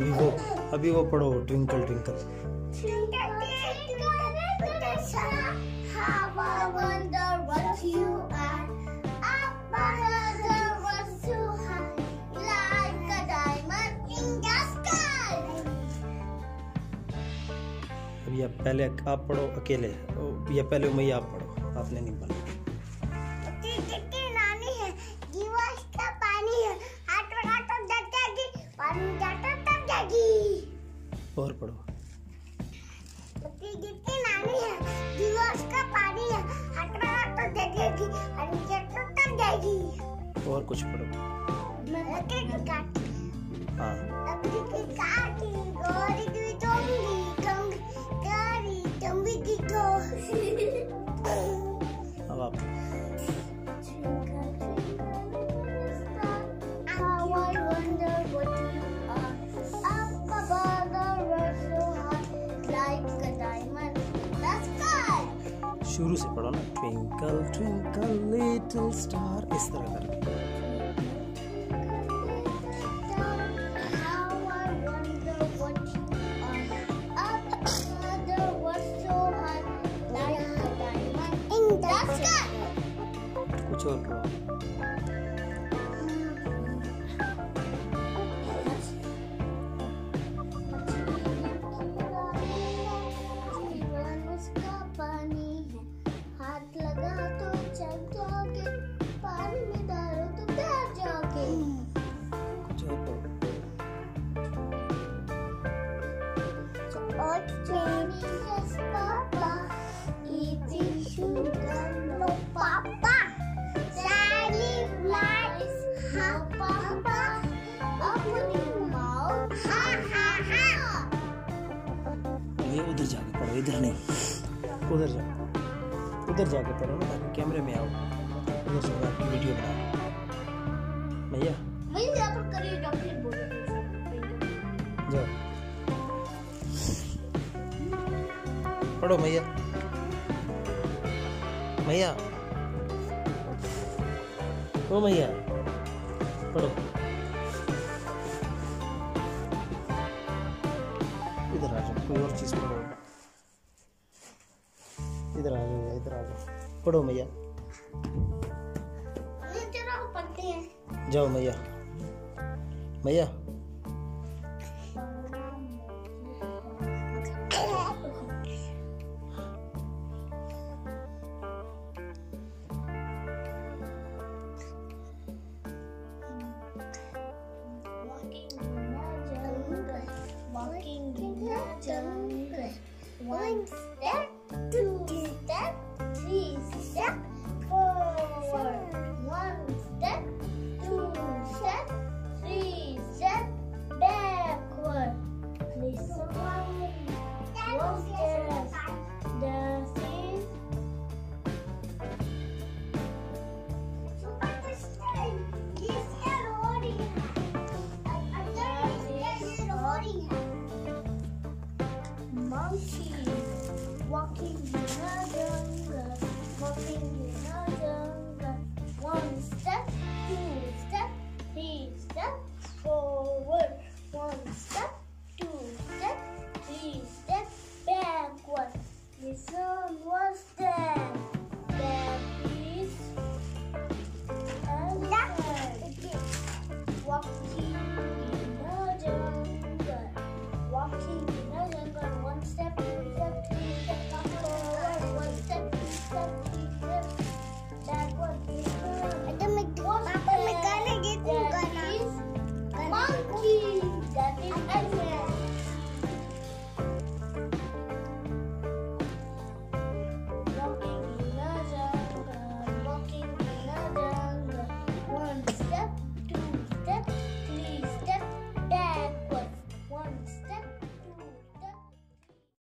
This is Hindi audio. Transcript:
अभी वो पढ़ो ट्विंकल ट्विंकल। या पहले आप पढ़ो अकेले, या पहले मैया आप पढ़ो, आपने नहीं पढ़ा। नानी है, गिलास का पानी है, हाथ लगा तो जग जाएगी, पानी जाता तब जाएगी। और पढ़ो। नानी है, गिलास का पानी है, हाथ लगा तो जग जाएगी, पानी जाता तब जाएगी। और कुछ पढ़ो। हाँ। अब आप शुरू से पढ़ो ना, ट्विंकल ट्विंकल लिटिल स्टार, इस तरह करके। कुछ और पढ़ो। हाथ लगा तो चल जाओगे, पानी में डालो तो तैर जाओगे। कुछ और पढ़ो। और Chinese पापा, eating sugar, no पापा, Sally flies, हाँ पापा, अपनी माँ, हाँ हाँ हाँ। ये उधर जाके पढ़ो, इधर नहीं, उधर जाके पढ़ो ना, ताकि कैमरे में आओ। उधर से आपकी वीडियो बनाओ। भैया यहाँ पर करिए डॉक्टर बोलो। जाओ पढ़ो भैया। भैया ओ भैया पढ़ो। इधर आ जाओ, कोई और चीज पढ़ो। इधर आ जाओ, इधर आ जाओ, पढ़ो भैया। पढ़ते हैं। जाओ भैया, भैया